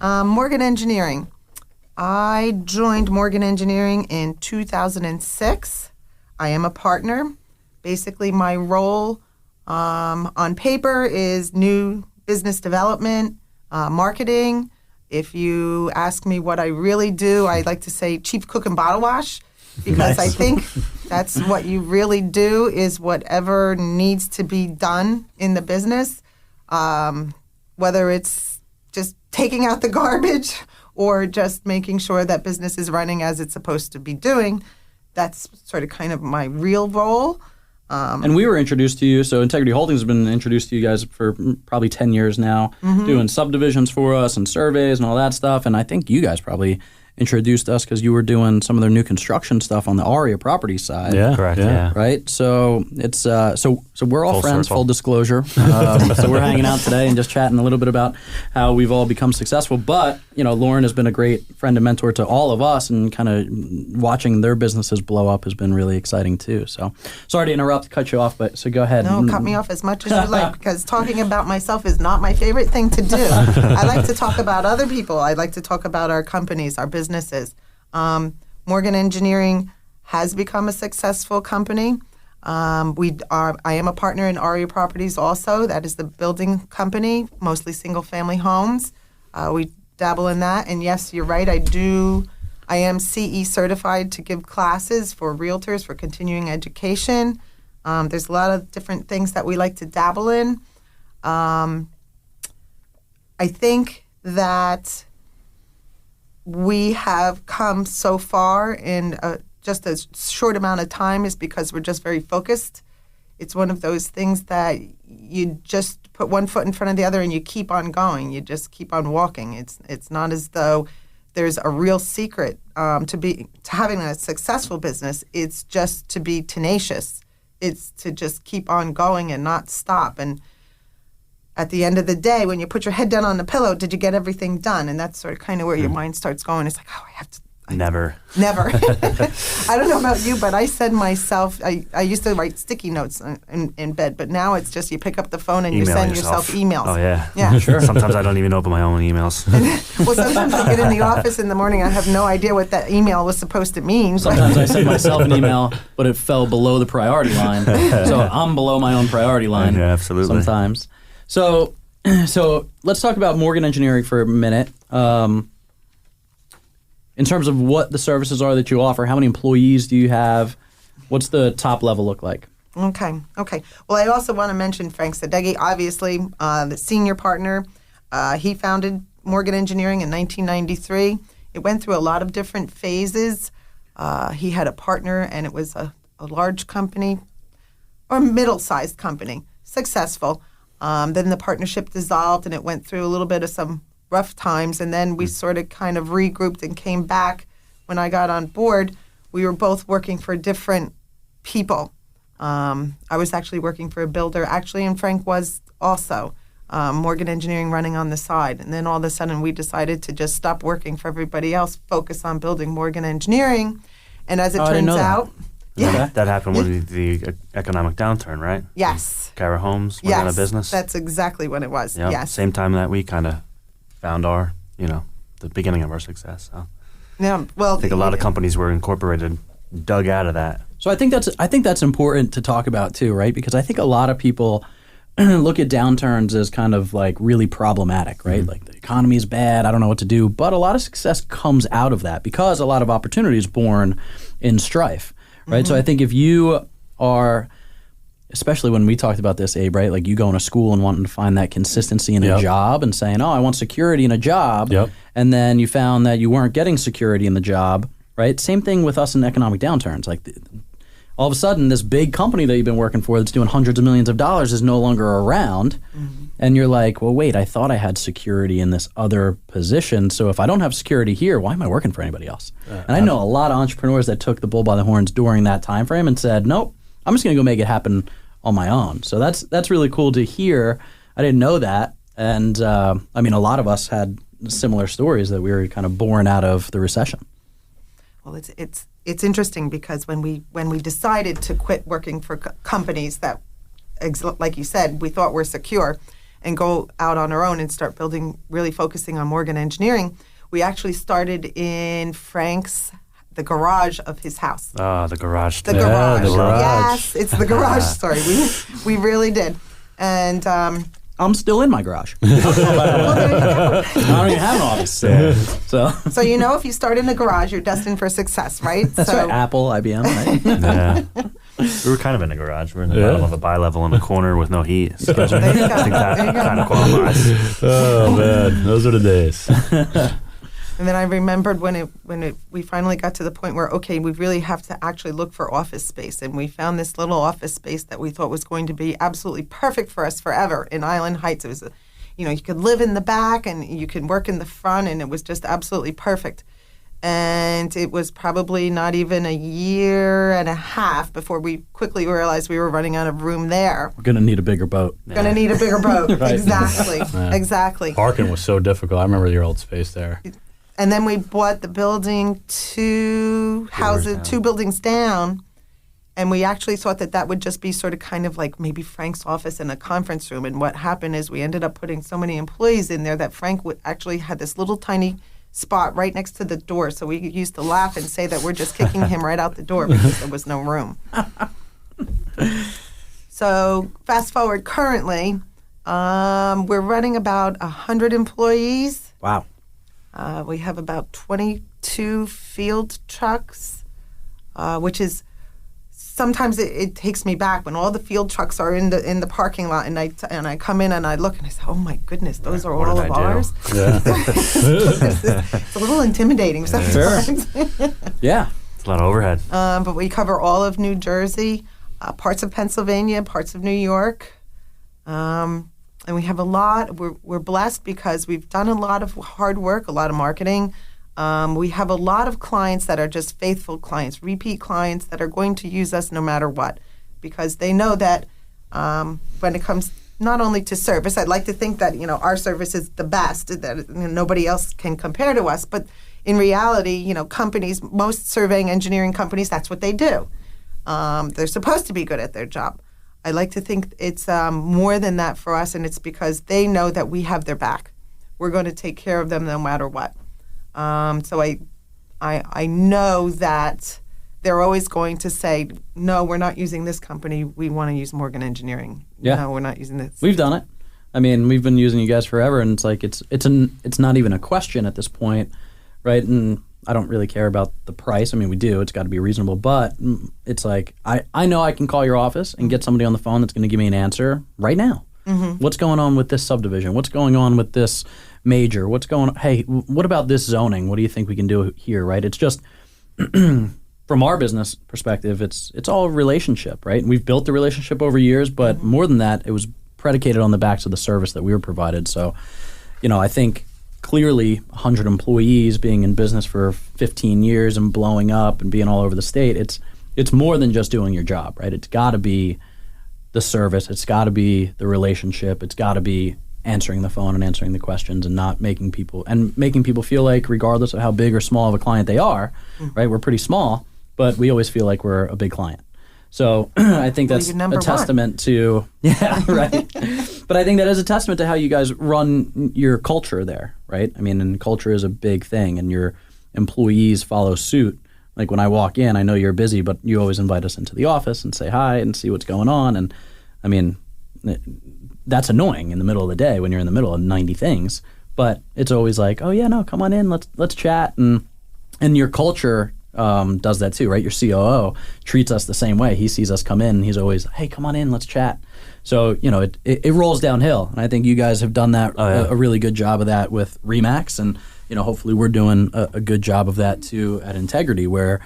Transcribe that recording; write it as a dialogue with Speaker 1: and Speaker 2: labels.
Speaker 1: Morgan Engineering. I joined Morgan Engineering in 2006. I am a partner. Basically, my role on paper is new business development, marketing. If you ask me what I really do, I like to say chief cook and bottle wash, because I think that's what you really do, is whatever needs to be done in the business, whether it's just taking out the garbage or just making sure that business is running as it's supposed to be doing. That's sort of kind of my real role.
Speaker 2: And we were introduced to you, so Integrity Holdings has been introduced to you guys for probably 10 years now, doing subdivisions for us and surveys and all that stuff. And I think you guys probably introduced us because you were doing some of their new construction stuff on the ARIA property side.
Speaker 3: Yeah, correct. Yeah.
Speaker 2: Right. So it's so we're all
Speaker 3: Full
Speaker 2: friends.
Speaker 3: circle.
Speaker 2: Full disclosure. So we're hanging out today and just chatting a little bit about how we've all become successful. But Lauren has been a great friend and mentor to all of us, and kind of watching their businesses blow up has been really exciting too. So sorry to interrupt, cut you off, but so go ahead.
Speaker 1: No, cut me off as much as you like, because talking about myself is not my favorite thing to do. I like to talk about other people. I like to talk about our companies, our businesses. Morgan Engineering has become a successful company. I am a partner in ARIA Properties also. That is the building company, mostly single-family homes. We dabble in that. And yes, you're right, I am CE certified to give classes for realtors for continuing education. There's a lot of different things that we like to dabble in. I think that we have come so far in just a short amount of time is because we're just very focused. It's one of those things that you just put one foot in front of the other and you keep on going. You just keep on walking. It's not as though there's a real secret to having a successful business. It's just to be tenacious. It's to just keep on going and not stop. And at the end of the day, when you put your head down on the pillow, did you get everything done? And that's sort of kind of where your mind starts going. It's like, oh, I have to.
Speaker 3: Never.
Speaker 1: I don't know about you, but I said myself, I used to write sticky notes in bed, but now it's just you pick up the phone and you send yourself emails.
Speaker 3: Oh, yeah.
Speaker 1: Yeah.
Speaker 3: Sure. Sometimes I don't even open my own emails.
Speaker 1: Well, sometimes I get in the office in the morning, I have no idea what that email was supposed to mean.
Speaker 2: Sometimes I send myself an email, but it fell below the priority line. So I'm below my own priority line.
Speaker 3: Yeah, absolutely.
Speaker 2: Sometimes. So let's talk about Morgan Engineering for a minute. In terms of what the services are that you offer, how many employees do you have? What's the top level look like?
Speaker 1: Okay. Well, I also want to mention Frank Sadeghi, obviously, the senior partner. He founded Morgan Engineering in 1993. It went through a lot of different phases. He had a partner, and it was a large company, or middle-sized company, successful. Then the partnership dissolved, and it went through a little bit of some rough times, and then we sort of kind of regrouped and came back. When I got on board, we were both working for different people. I was actually working for a builder, and Frank was also. Morgan Engineering running on the side. And then all of a sudden we decided to just stop working for everybody else, focus on building Morgan Engineering. And as it turns out...
Speaker 3: Yeah. That happened with the economic downturn, right?
Speaker 1: Yes.
Speaker 3: Cara Homes went out of business.
Speaker 1: That's exactly what it was.
Speaker 3: Yep.
Speaker 1: Yes.
Speaker 3: Same time that we kind of found the beginning of our success. So.
Speaker 1: Yeah. Well,
Speaker 3: I think a lot of companies were incorporated, dug out of that.
Speaker 2: So I think that's important to talk about too, right? Because I think a lot of people look at downturns as kind of like really problematic, right? Mm-hmm. Like the economy is bad, I don't know what to do. But a lot of success comes out of that because a lot of opportunity is born in strife, right? Mm-hmm. So I think if you are, especially when we talked about this, Abe, right? Like you going to school and wanting to find that consistency in a job and saying, oh, I want security in a job. Yep. And then you found that you weren't getting security in the job, right? Same thing with us in economic downturns. Like all of a sudden, this big company that you've been working for that's doing hundreds of millions of dollars is no longer around. Mm-hmm. And you're like, well, wait, I thought I had security in this other position. So if I don't have security here, why am I working for anybody else? And I know a lot of entrepreneurs that took the bull by the horns during that time frame and said, nope, I'm just going to go make it happen on my own. So that's really cool to hear. I didn't know that. And a lot of us had similar stories that we were kind of born out of the recession.
Speaker 1: Well, it's interesting because when we decided to quit working for companies that, like you said, we thought were secure, and go out on our own and start building, really focusing on Morgan Engineering, we actually started in the garage of his house.
Speaker 3: Oh, the garage.
Speaker 1: The garage.
Speaker 2: the garage.
Speaker 1: Yes, it's the garage story. We really did. And
Speaker 2: I'm still in my garage.
Speaker 1: well, there you go.
Speaker 2: I don't even have an office. So
Speaker 1: So if you start in the garage, you're destined for success, right?
Speaker 2: that's right. Apple, IBM, right?
Speaker 3: Yeah. We were kind of in a garage. We're in the bottom of a bi-level in the corner with no heat. So
Speaker 1: There you go.
Speaker 3: I think that
Speaker 1: There you go.
Speaker 3: kind of qualifies.
Speaker 4: Oh man, those are the days.
Speaker 1: And then I remembered when we finally got to the point where, okay, we really have to actually look for office space. And we found this little office space that we thought was going to be absolutely perfect for us forever in Island Heights. It was, you could live in the back and you could work in the front, and it was just absolutely perfect. And it was probably not even a year and a half before we quickly realized we were running out of room there.
Speaker 2: We're gonna need a bigger boat.
Speaker 1: Going to need a bigger boat.
Speaker 2: Right.
Speaker 1: Exactly.
Speaker 4: Yeah.
Speaker 1: Exactly.
Speaker 4: Parking was so difficult. I remember your old space there.
Speaker 1: And then we bought the building two buildings down, and we actually thought that would just be sort of kind of like maybe Frank's office and a conference room. And what happened is we ended up putting so many employees in there that Frank actually had this little tiny spot right next to the door. So we used to laugh and say that we're just kicking him right out the door because there was no room. So fast forward currently, we're running about 100 employees.
Speaker 2: Wow.
Speaker 1: We have about 22 field trucks, which is sometimes it takes me back when all the field trucks are in the parking lot, and I come in and I look and I say, oh my goodness, those are
Speaker 3: What
Speaker 1: all
Speaker 3: did
Speaker 1: of
Speaker 3: I do?
Speaker 1: ours.
Speaker 4: Yeah.
Speaker 1: It's a little intimidating sometimes.
Speaker 2: Yeah.
Speaker 3: It's a lot of overhead.
Speaker 1: But we cover all of New Jersey, parts of Pennsylvania, parts of New York. And we have we're blessed because we've done a lot of hard work, a lot of marketing. We have a lot of clients that are just faithful clients, repeat clients that are going to use us no matter what, because they know that when it comes not only to service, I'd like to think that our service is the best, that nobody else can compare to us. But in reality, companies, most surveying engineering companies, that's what they do. They're supposed to be good at their job. I like to think it's more than that for us, and it's because they know that we have their back. We're going to take care of them no matter what. So I know that they're always going to say, no, we're not using this company. We want to use Morgan Engineering.
Speaker 2: Yeah.
Speaker 1: No, we're not using this.
Speaker 2: We've done it. I mean, we've been using you guys forever, and it's like it's not even a question at this point, right? And I don't really care about the price. I mean, we do. It's got to be reasonable. But it's like I know I can call your office and get somebody on the phone that's going to give me an answer right now. Mm-hmm. What's going on with this subdivision? What's going on with this major? What's going on? Hey, what about this zoning? What do you think we can do here, right? It's just from our business perspective, it's all relationship, right? And we've built the relationship over years, but more than that, it was predicated on the backs of the service that we were provided. So, I think clearly 100 employees being in business for 15 years and blowing up and being all over the state, it's more than just doing your job, right? It's got to be the service. It's got to be the relationship. It's got to be answering the phone and answering the questions and not making people feel like, regardless of how big or small of a client they are, right? We're pretty small, but we always feel like we're a big client. So I think that's a testament to, yeah, right. But I think that is a testament to how you guys run your culture there, right? I mean, and culture is a big thing, and your employees follow suit. Like when I walk in, I know you're busy, but you always invite us into the office and say hi and see what's going on. And I mean, that's annoying in the middle of the day when you're in the middle of 90 things. But it's always like, oh yeah, no, come on in, let's chat. And your culture does that too, right? Your COO treats us the same way. He sees us come in and he's always, hey, come on in, let's chat. So, it rolls downhill. And I think you guys have done that, a really good job of that with Remax. And, hopefully we're doing a good job of that too at Integrity, where,